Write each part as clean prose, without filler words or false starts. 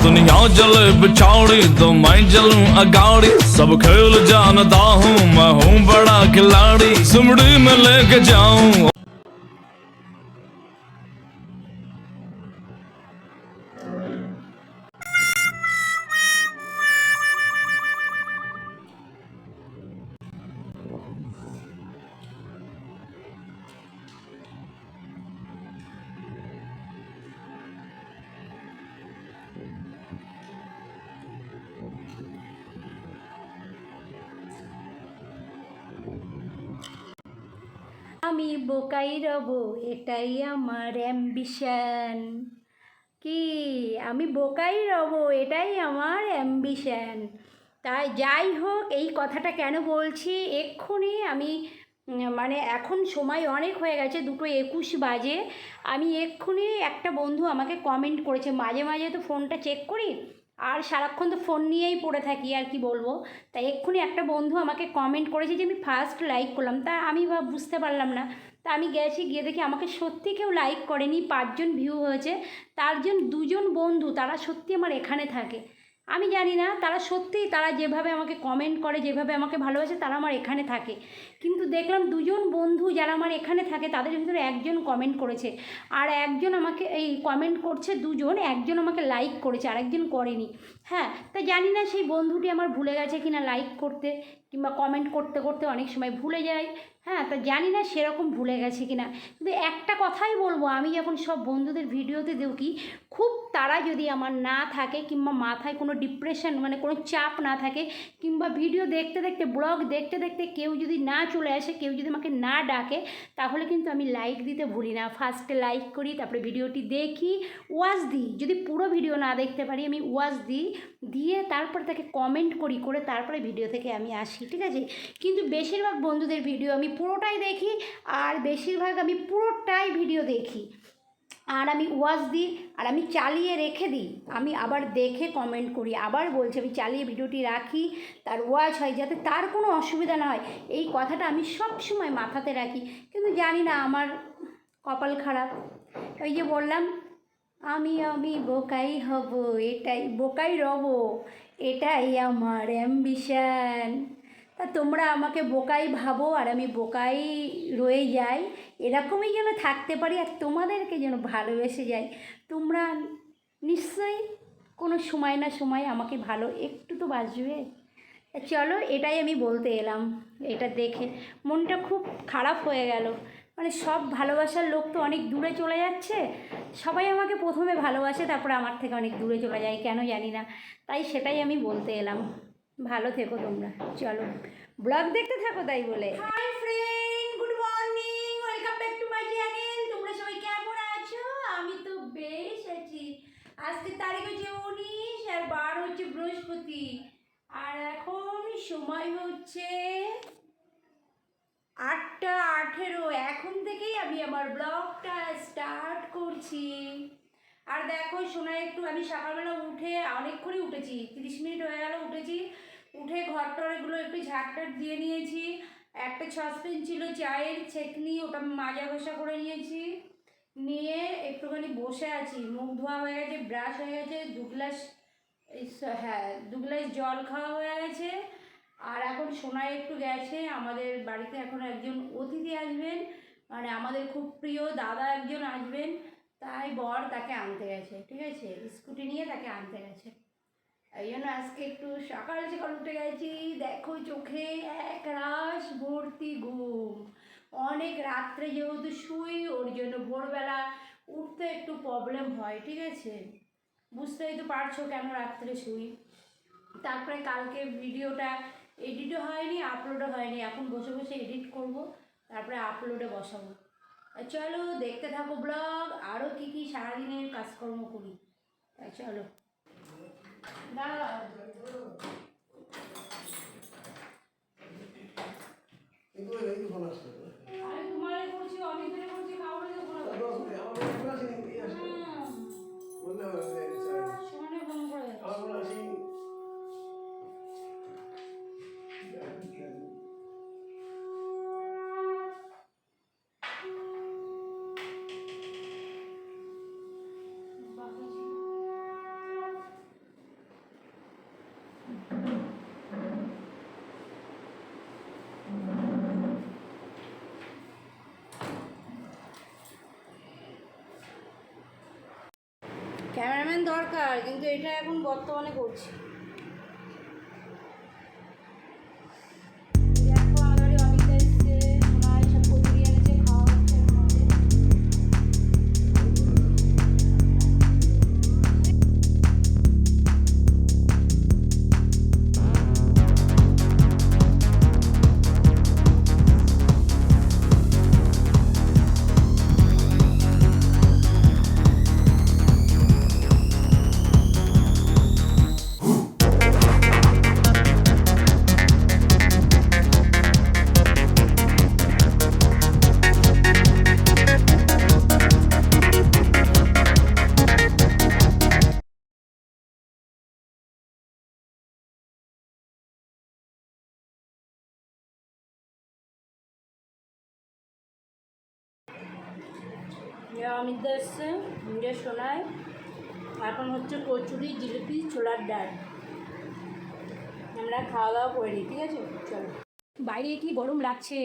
दुनिया जले बिछाड़ी तो मैं चलूं अगाड़ी सब खेल जानता हूँ मैं हूँ बड़ा खिलाड़ी सुमड़ी में लेके जाऊं। আমি বোকাই রব এটাই আমার অ্যাম্বিশন। কি আমি বোকাই রব এটাই আমার অ্যাম্বিশন। তাই যাই হোক, এই কথাটা কেন বলছি, এক্ষুনি আমি মানে এখন সময় অনেক হয়ে গেছে, 2:21 বাজে। আমি এক্ষুনি একটা বন্ধু আমাকে কমেন্ট করেছে, মাঝে মাঝে তো ফোনটা চেক করি আর সারাক্ষণ তো ফোন নিয়েই পড়ে থাকি, আর কি বলবো। তাই এক্ষুনি একটা বন্ধু আমাকে কমেন্ট করেছে যে আমি ফার্স্ট লাইক করলাম, তা আমি বুঝতে পারলাম না। তা আমি গেছি, গিয়ে দেখি আমাকে সত্যি কেউ লাইক করেনি, 5 জন ভিউ হয়েছে। তার 2জন বন্ধু তারা সত্যি আমার এখানে থাকে। আমি জানি না, তারা সত্যিই তারা যেভাবে আমাকে কমেন্ট করে, যেভাবে আমাকে ভালোবাসে, তারা আমার এখানে থাকে। কিন্তু দেখলাম 2জন বন্ধু যারা আমার এখানে থাকে তাদের ভিতরে একজন কমেন্ট করেছে, আর একজন আমাকে এই কমেন্ট করছে 2জন, একজন আমাকে লাইক করেছে আর একজন করেনি। হ্যাঁ, তা জানি না সেই বন্ধুটি আমার ভুলে গেছে কিনা লাইক করতে, কিংবা কমেন্ট করতে করতে অনেক সময় ভুলে যায়। হ্যাঁ, তা জানি না সেরকম ভুলে গেছে কিনা। কিন্তু একটা কথাই বলবো, আমি যখন সব বন্ধুদের ভিডিওতে দেখি, খুব তারা যদি আমার না থাকে, কিংবা মাথায় কোনো ডিপ্রেশন মানে কোনো চাপ না থাকে, কিংবা ভিডিও দেখতে দেখতে ব্লগ দেখতে দেখতে কেউ যদি না চলে আসে, কেউ যদি আমাকে না ডাকে, তাহলে কিন্তু আমি লাইক দিতে ভুলি না। ফার্স্টে লাইক করি, তারপরে ভিডিওটি দেখি, ওয়াচ দিই। যদি পুরো ভিডিও না দেখতে পারি, আমি ওয়াচ দিই, দিয়ে তারপরে তাকে কমেন্ট করি, করে তারপরে ভিডিও থেকে আমি আসি, ঠিক আছে। কিন্তু বেশিরভাগ বন্ধুদের ভিডিও আমি পুরোটাই দেখি, আর বেশিরভাগ আমি পুরোটাই ভিডিও দেখি, আর আমি ওয়াচ দিই, আর আমি চালিয়ে রেখে দিই। আমি আবার দেখে কমেন্ট করি, আবার বলছি আমি চালিয়ে ভিডিওটি রাখি, তার ওয়াচ হয়, যাতে তার কোনো অসুবিধা না হয়। এই কথাটা আমি সব সময় মাথাতে রাখি। কিন্তু জানি না, আমার কপাল খারাপ। ওই যে বললাম, আমি বোকাই হব এটাই, বোকাই রব এটাই আমার অ্যাম্বিশন। তা তোমরা আমাকে বোকাই ভাবো, আর আমি বোকাই রয়ে যাই, এরকমই যেন থাকতে পারি, আর তোমাদেরকে যেন ভালোবেসে যাই। তোমরা নিশ্চয়ই কোনো সময় না সময় আমাকে ভালো একটু তো বাসবে। চলো, এটাই আমি বলতে এলাম। এটা দেখে মনটা খুব খারাপ হয়ে গেল। মানে সব ভালোবাসার লোক তো অনেক দূরে চলে যাচ্ছে, সবাই আমাকে প্রথমে ভালোবাসে, তারপরে আমার থেকে অনেক দূরে চলে যায়, কেন জানি না। তাই সেটাই আমি বলতে এলাম। ভালো থেকো তোমরা, চলো ব্লগ দেখতে থাকো তাই বলে। Hi friend, good morning, welcome back to my channel. তোমরা সবাই কেমন আছো? আমি তো বেশ আছি। আজকে তারিখ হচ্ছে 19, আর বার হচ্ছে বৃহস্পতি, আর এখন সময় হচ্ছে 8:18। এখন থেকেই আমি আমার ব্লগটা স্টার্ট করছি। আর দেখো শোনা, একটু আমি সকালবেলা উঠে অনেকক্ষণই উঠেছি, 30 মিনিট হয়ে গেল উঠেছি। উঠে ঘর টরগুলো একটু ঝাঁটটাট দিয়ে নিয়েছি। একটা সসপ্যান ছিল চায়ের ছেঁকনি, ওটা মাজা ঘষা করে নিয়েছি। নিয়ে একটুখানি বসে আছি, মুখ ধোয়া হয়ে গেছে, ব্রাশ হয়ে গেছে, 2 গ্লাস, হ্যাঁ 2 গ্লাস জল খাওয়া হয়ে গেছে। আর এখন সোনা একটু গেছে, আমাদের বাড়িতে এখন একজন অতিথি আসবেন, মানে আমাদের খুব প্রিয় দাদা একজন আসবেন, তাই বর তাকে আনতে গেছে, ঠিক আছে, স্কুটি নিয়ে তাকে আনতে গেছে। এই জন্য আজকে একটু সকাল সকাল উঠে গেছি। দেখো চোখে এক রাশ ভর্তি ঘুম, অনেক রাত্রে যেহেতু শুই, ওর জন্য ভোরবেলা উঠতে একটু প্রবলেম হয়, ঠিক আছে, বুঝতেই তো পারছো কেন রাত্রে শুই। তারপরে কালকে ভিডিওটা এডিটও হয়নি, আপলোডও হয়নি, এখন বসে বসে এডিট করব, তারপরে আপলোডে বসাবো। চলো দেখতে থাকো ব্লগ, আরও কী কী সারাদিনের কাজকর্ম করি, তাই চলো। আমি তোমার করছি, অনেক দিনে করছি, কাউরে দেখো না, সমানে ফোন করে ক্যামেরাম্যান দরকার, কিন্তু এটা এখন বর্তমানে করছি। দেখো আমাদের বাড়ি অমিতা এসছে, সোনাই সব কচুরি এনেছে, খাওয়া হচ্ছে এখন আমাদের। অমিতা এসছে, নিজের সোনায়। এখন হচ্ছে কচুরি, জিলিপি, ছোলার ডাল। আমরা খাওয়া দাওয়া করে নিই, ঠিক আছে? চলো। বাইরে কি গরম লাগছে,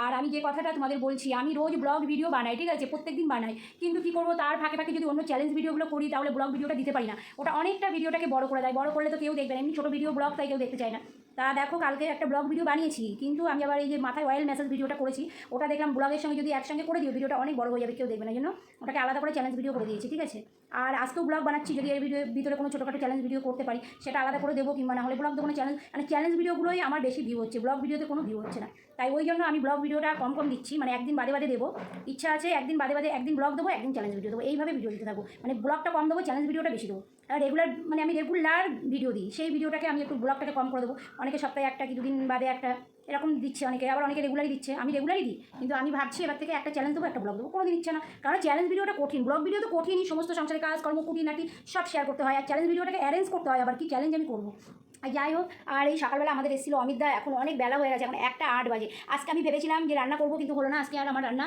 আর আমি যে কথাটা তোমাদের বলছি, আমি রোজ ব্লগ ভিডিও বানাই, ঠিক আছে, প্রত্যেক দিন বানাই, কিন্তু কী করবো, তার ফাঁকে ফাঁকে যদি অন্য চ্যালেঞ্জ ভিডিওগুলো করি তাহলে ব্লগ ভিডিওটা দিতে পারি না। ওটা অনেকটা ভিডিওটাকে বড় করে দেয়, বড় করলে তো কেউ দেখবে না, এমনি ছোটো ভিডিও ব্লগ তাই কেউ দেখতে চায় না। তা দেখো কালকে একটা ব্লগ ভিডিও বানিয়েছি, কিন্তু আমি আবার এই যে মাথায় অয়েল ম্যাসাজ ভিডিওটা করেছি, ওটা দেখলাম ব্লগের সঙ্গে যদি একসঙ্গে করে দিও ভিডিওটা অনেক বড় হয়ে যাবে, কেউ দেখবে না, জন্য ওটাকে আলাদা করে চ্যালেঞ্জ ভিডিও করে দিয়েছি, ঠিক আছে? আর আজকেও ব্লগ বানাচ্ছি, যদি এই ভিডিওর ভিতরে কোনো ছোটোখাটো চ্যালেঞ্জ ভিডিও করতে পারি সেটা আলাদা করে দেবো, কিংবা না হলে ব্লগ দেবো। কোনো চ্যালেঞ্জ মানে চ্যালেঞ্জ ভিডিওগুলোই আমার বেশি ভিউ হচ্ছে, ব্লগ ভিডিওতে কোনো ভিউ হচ্ছে না। তাই ওই জন্য আমি ব্লগ ভিডিওটা কম কম দিচ্ছি, মানে একদিন বাদে বাদে দেবো। ইচ্ছা আছে একদিন বাদে বাদে একদিন ব্লগ দেবো, একদিন চ্যালেঞ্জ ভিডিও দেবো, এইভাবে ভিডিও দিতে থাকবো। মানে ব্লগটা কম দেবো, চ্যালেঞ্জ ভিডিওটা বেশি দেবো। আর রেগুলার মানে আমি রেগুলার ভিডিও দিই, সেই ভিডিওটাকে আমি একটু ব্লগটাকে কম করে দেবো। অনেকে সপ্তাহে একটা কি দুদিন বাদে একটা এরকম দিচ্ছে, অনেকে আবার অনেকে রেগুলারই দিচ্ছে, আমি রেগুলারই দিই। কিন্তু আমি ভাবছি এবার থেকে একটা চ্যালেঞ্জ দেবো, একটা ব্লগ দেবো, কোনো দিন ইচ্ছে না। কারণ চ্যালেঞ্জ ভিডিওটা কঠিন, ব্লগ ভিডিও তো কঠিনই, সমস্ত সংসারের কাজ কর্ম খুঁটিনাটি সব শেয়ার করতে হয়, আর চ্যালেঞ্জ ভিডিওটাকে অ্যারেঞ্জ করতে হয়, আবার কি চ্যালেঞ্জ আমি করবো। আর যাই হোক, আর এই সকালবেলা আমাদের এসেছিলো অমিতদা, এখন অনেক বেলা হয়ে গেছে, এখন 1:08 বাজে। আজকে আমি ভেবেছিলাম যে রান্না করবো, কিন্তু হলো না আজকে আর আমার রান্না।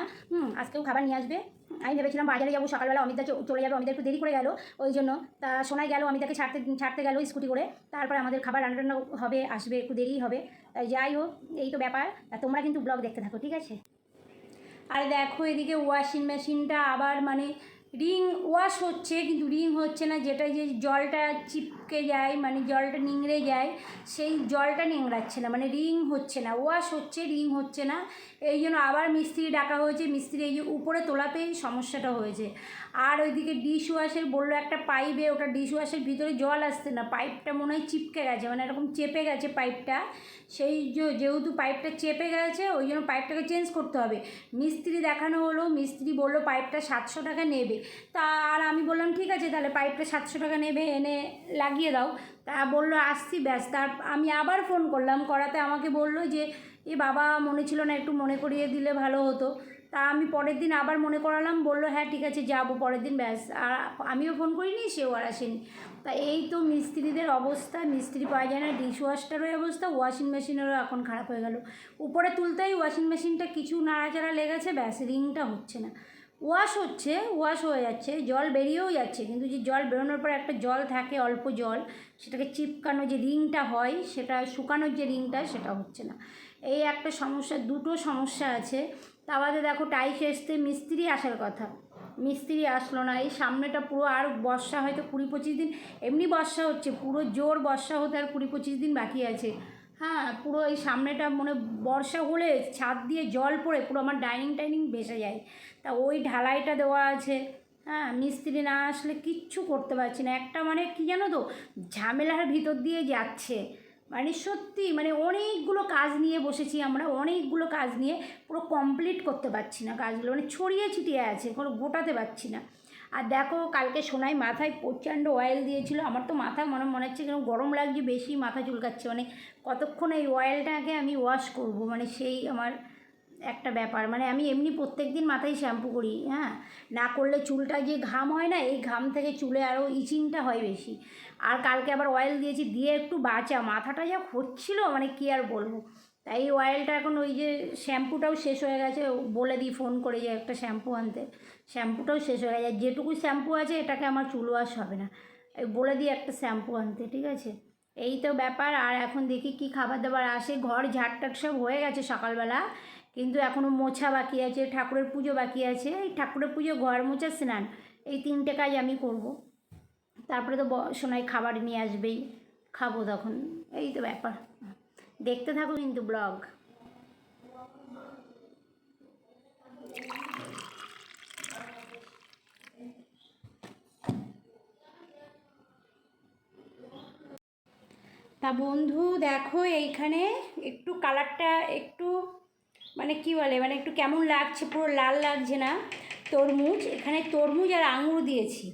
আজকেও খাবার নিয়ে আসবে। আমি ভেবেছিলাম বাজারে যাবো সকালবেলা, অমিতদা চলে যাবে, অমিতদা একটু দেরি করে গেল, ওই জন্য তা শোনাই গেল অমিতাকে ছাড়তে গেল স্কুটি করে, তারপরে আমাদের খাবার রান্না হবে, আসবে, একটু দেরি হবে। তাই যাই হোক, এই তো ব্যাপার। তোমরা কিন্তু ব্লগ দেখতে থাকো, ঠিক আছে? আর দেখো এদিকে ওয়াশিং মেশিনটা আবার মানে রিং ওয়াশ হচ্ছে, কিন্তু রিং হচ্ছে না, যেটা যে জলটা চিপকে যায়, মানে জলটা নিংড়ে যায়, সেই জলটা নিংড়াচ্ছে না, মানে রিং হচ্ছে না, ওয়াশ হচ্ছে, রিং হচ্ছে না। এই জন্য আবার মিস্ত্রি ডাকা হয়েছে, মিস্ত্রি এই যে উপরে তোলাতেই সমস্যাটা হয়েছে। আর ওইদিকে ডিশ ওয়াশের বললো একটা পাইপে, ওটা ডিশ ওয়াশের ভিতরে জল আসছে না, পাইপটা মনে হয় চিপকে গেছে, মানে এরকম চেপে গেছে পাইপটা। সেই যেহেতু পাইপটা চেপে গেছে, ওই জন্য পাইপটাকে চেঞ্জ করতে হবে। মিস্ত্রি দেখানো হলো, মিস্ত্রি বললো পাইপটা 700 টাকা নেবে। তা আর আমি বললাম ঠিক আছে, তাহলে পাইপটা 700 টাকা নেবে, এনে লাগিয়ে দাও। তা বললো আসছি, ব্যাস। তার আমি আবার ফোন করলাম, করাতে আমাকে বললো যে এ বাবা মনে ছিল না, একটু মনে করিয়ে দিলে ভালো হতো। তা আমি পরের দিন আবার মনে করালাম, বললো হ্যাঁ ঠিক আছে যাবো পরের দিন, ব্যাস। আর আমিও ফোন করিনি, সেও আর আসেনি। তা এই তো মিস্ত্রিদের অবস্থা, মিস্ত্রি পাওয়া যায় না, ডিশ ওয়াশটারও অবস্থা, ওয়াশিং মেশিনেরও এখন খারাপ হয়ে গেল। উপরে তুলতেই ওয়াশিং মেশিনটা কিছু নাড়াচাড়া লেগেছে, ব্যাস, রিংটা হচ্ছে না। ওয়াশ হচ্ছে, ওয়াশ হয়ে যাচ্ছে, জল বেরিয়েও যাচ্ছে, কিন্তু যে জল বেরোনোর পর একটা জল থাকে, অল্প জল, সেটাকে চিপকানো যে রিংটা হয়, সেটা শুকানোর যে রিংটা, সেটা হচ্ছে না। এই একটা সমস্যা, দুটো সমস্যা আছে। তা বাদে দেখো টাইস আসতে মিস্ত্রি আসার কথা, মিস্ত্রি আসলো না। এই সামনেটা পুরো, আর বর্ষা হয়তো 20-25 দিন, এমনি বর্ষা হচ্ছে, পুরো জোর বর্ষা হতে আর 20-25 দিন বাকি আছে। হ্যাঁ, পুরো এই সামনেটা মানে বর্ষা হলে ছাদ দিয়ে জল পড়ে পুরো আমার ডাইনিং ভেসে যায়। তা ওই ঢালাইটা দেওয়া আছে। হ্যাঁ, মিস্ত্রি না আসলে কিচ্ছু করতে পারছি না, একটা মানে কী জানো তো, ঝামেলার ভিতর দিয়ে যাচ্ছে। মানে সত্যি, মানে অনেকগুলো কাজ নিয়ে বসেছি আমরা, অনেকগুলো কাজ নিয়ে পুরো কমপ্লিট করতে পারছি না কাজগুলো, মানে ছড়িয়ে ছিটিয়ে আছে, কোনো গোটাতে পারছি না। আর দেখো কালকে সোনাই মাথায় প্রচণ্ড অয়েল দিয়েছিল, আমার তো মাথা মনে হচ্ছে কেন গরম লাগছে, বেশি মাথা চুলকাচ্ছে, মানে কতক্ষণ এই অয়েলটাকে আমি ওয়াশ করব, মানে সেই আমার একটা ব্যাপার। মানে আমি এমনি প্রত্যেক দিন মাথায় শ্যাম্পু করি, হ্যাঁ, না করলে চুলটা যে ঘাম হয় না, এই ঘাম থেকে চুলে আরও ইচিংটা হয় বেশি। আর কালকে আবার অয়েল দিয়েছি, দিয়ে একটু বাঁচা, মাথাটা যা হচ্ছিল মানে কী আর বলবো। তাই এই অয়েলটা এখন, ওই যে শ্যাম্পুটাও শেষ হয়ে গেছে, বলে দিই ফোন করে যে একটা শ্যাম্পু আনতে, শ্যাম্পুটাও শেষ হয়ে গেছে, যেটুকু শ্যাম্পু আছে এটাকে আমার চুল ওয়াশ হবে না, বলে দিই একটা শ্যাম্পু আনতে, ঠিক আছে? এই তো ব্যাপার। আর এখন দেখি কি খাবার দাবার আসে, ঘর ঝাড়টাট সব হয়ে গেছে সকালবেলা, কিন্তু এখনও মোছা বাকি আছে, ঠাকুরের পুজো বাকি আছে, এই ঠাকুরের পুজো, ঘর মোছা, স্নান, এই 3টে কাজ আমি করব। তারপরে তো সোনাই খাবার নিয়ে আসবেই, খাবো তখন, এই তো ব্যাপার। দেখতে থাকো কিন্তু ব্লগ। তা বন্ধু দেখো এইখানে একটু কালারটা একটু মানে কি বলে মানে একটু কেমন লাগছে, পুরো লাল লাগছে না, তরমুজ, এখানে তরমুজ আর আঙুর দিয়েছি,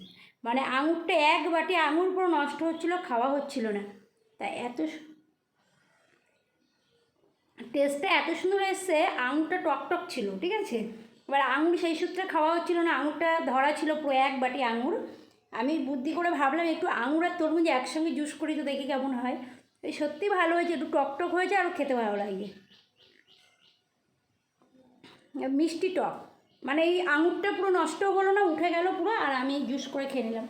মানে আঙুরটা এক বাটি আঙুর পুরো নষ্ট হচ্ছিলো, খাওয়া হচ্ছিল না। তা এত টেস্টটা এত সুন্দর এসছে, আঙুরটা টকটক ছিল, ঠিক আছে। এবার আঙুর সেই সূত্রে খাওয়া হচ্ছিলো না, আঙুরটা ধরা ছিল পুরো এক বাটি আঙুর। আমি বুদ্ধি করে ভাবলাম একটু আঙুর আর তরমুজ একসঙ্গে জুস করি তো দেখি কেমন হয়। এই সত্যি ভালো হয়েছে, একটু টকটক হয়েছে, আরও খেতে ভালো লাগে, মিষ্টি টক, মানে এই আঙুরটা পুরো নষ্ট হলো না, উঠে গেল পুরো, আর আমি জুস করে খেয়ে নিলাম।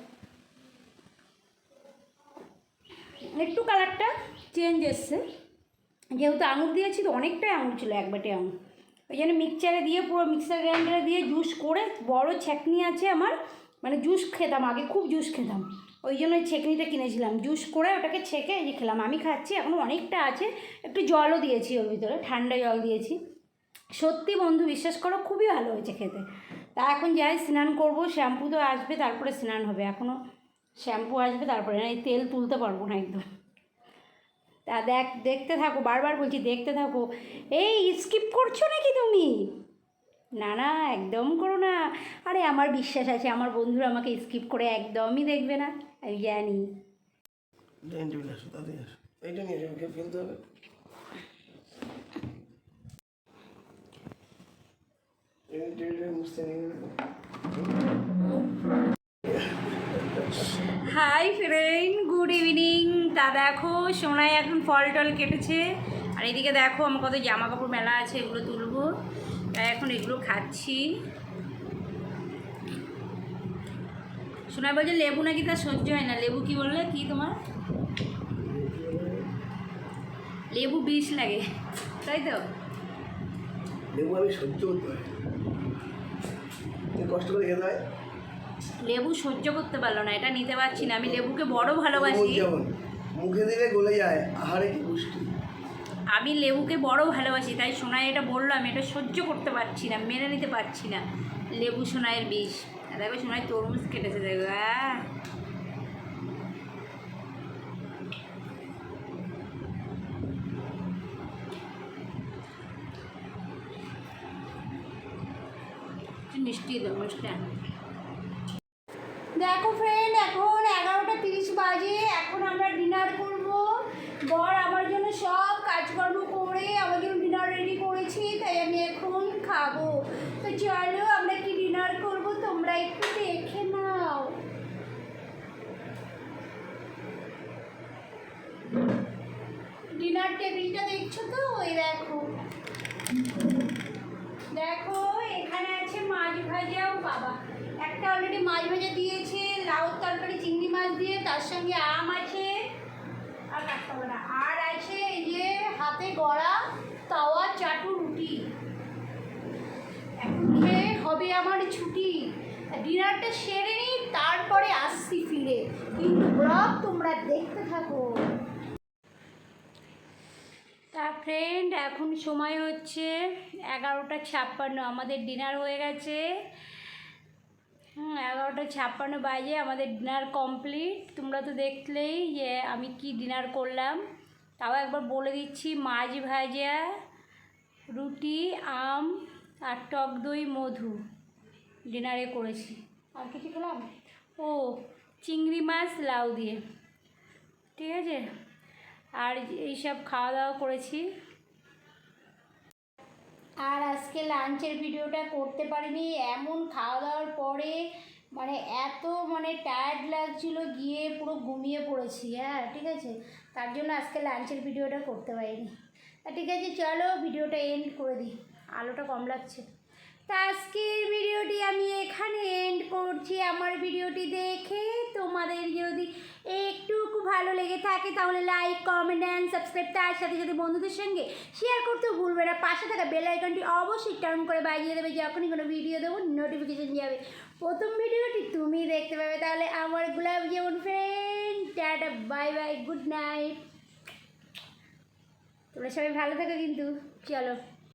একটু কালারটা চেঞ্জ এসছে, যেহেতু আঙুর দিয়েছি তো অনেকটাই আঙুর ছিল, এক বাটি আঙুর, ওই জন্য মিক্সচারে দিয়ে পুরো মিক্সার গ্রাইন্ডারে দিয়ে জুস করে, বড় ছেঁকনি আছে আমার, মানে জুস খেতাম আগে, খুব জুস খেতাম, ওই জন্য ওই ছেঁকনিটা কিনেছিলাম, জুস করে ওটাকে ছেঁকে এই যে খেলাম। আমি খাচ্ছি, এখনও অনেকটা আছে, একটু জলও দিয়েছি ওর ভিতরে, ঠান্ডা জল দিয়েছি। সত্যি বন্ধু বিশ্বাস করো খুবই ভালো হয়েছে খেতে। তা এখন যাই স্নান করব, শ্যাম্পু তো আসবে তারপরে স্নান হবে, এখনও শ্যাম্পু আসবে তারপরে, না এই তেল তুলতে পারবো না একদম। তা দেখতে থাকো, বারবার বলছি দেখতে থাকো। এই স্কিপ করছো নাকি তুমি? না না, একদম করো না। আরে আমার বিশ্বাস আছে আমার বন্ধুরা আমাকে স্কিপ করে একদমই দেখবে না, আমি জানি। এইটা নিয়ে যাবে, ফেলতে হবে। Hi friend, good evening. তা দেখো সোনাই এখন ফল টল কেটেছে, আর এদিকে দেখো আমার কত জামা কাপড় মেলা আছে, এগুলো তুলবো, তাই এখন এগুলো খাচ্ছি। সোনাই বলছে লেবু নাকি তার সহ্য হয় না, লেবু কি বললে, কি তোমার লেবু বিষ লাগে, তাই তো? লেবু আমি সহ্য করতে পারি, কষ্ট করে খেতে হয়। লেবু সহ্য করতে পারলো না, এটা নিতে পারছি না, আমি লেবুকে বড় ভালোবাসি, যেমন মুখে দিলে গলে যায়, আহারে কি পুষ্টি। আমি লেবুকে বড় ভালোবাসি, তাই সোনাই এটা বললো, আমি এটা সহ্য করতে পারছি না, মেনে নিতে পারছি না, লেবু সোনাইয়ের বিষ। দেখো সোনাই তরমুজ কেটেছে, দেখো মিষ্টি তরমুজটা। দেখো ফ্রেন্ড, এখন 11:30 বাজে, এখন আমরা ডিনার করব। বর আমার জন্য সব কাজকর্ম করে আমার জন্য ডিনার রেডি করেছি, তাই আমি এখন খাবো। তো চলো আমরা কি ডিনার করব তোমরা একটু দেখে নাও। ডিনার টেবিলটা দেখছো তো, ওই দেখো দেখো এখানে আছে মাছ ভাজা, ও বাবা একটা অলরেডি মাছ ভাজা দিয়েছে, লাউ তরকারি চিংড়ি মাছ দিয়ে, তার সঙ্গে আম আছে, আর কাটতে হবে না, আর আছে এই যে হাতে গড়া তাওয়া চাটু রুটি। এখন খেয়ে হবে আমার ছুটি, ডিনারটা সেরে নিই তারপরে আসছি ফিরে, কিন্তু ব্লগ তোমরা দেখতে থাকো। তা ফ্রেন্ড এখন সময় হচ্ছে 11:56, আমাদের ডিনার হয়ে গেছে। 11:56 বাজে, আমাদের ডিনার কমপ্লিট। তোমরা তো দেখলেই যে আমি কি ডিনার করলাম, তাও একবার বলে দিচ্ছি, মাছ ভাজা, রুটি, আম আর টক দই মধু ডিনারে করেছি। আর কিছু খেলাম, ও চিংড়ি মাছ লাউ দিয়ে, ঠিক আছে, আর এইসব খাওয়া দাওয়া করেছি। আর আজকে লাঞ্চের ভিডিওটা করতে পারিনি, এমন খাওয়া দাওয়ার পরে মানে এত মানে টায়ার্ড লাগছিল, গিয়ে পুরো ঘুমিয়ে পড়েছি, হ্যাঁ ঠিক আছে, তার জন্য আজকে লাঞ্চের ভিডিওটা করতে পারিনি। তা ঠিক আছে চলো ভিডিওটা এন্ড করে দিই, আলোটা কম লাগছে। তা আজকের ভিডিওটি আমি এখানে এন্ড করছি। আমার ভিডিওটি দেখে তোমাদের যদি একটুকু ভালো লেগে থাকে তাহলে লাইক, কমেন্ট অ্যান্ড সাবস্ক্রাইব, তার সাথে সাথে বন্ধুদের সঙ্গে শেয়ার করতেও ভুলবে না। পাশে থাকা বেল আইকনটি অবশ্যই টার্ন করে বাজিয়ে দেবে, যখনই কোনো ভিডিও দেবো নোটিফিকেশন যাবে, প্রথম ভিডিওটি তুমি দেখতে পাবে। তাহলে আমার গোলাপ যেমন friend, tata, bye bye, good night. তোমরা সবাই ভালো থাকো কিন্তু, চলো।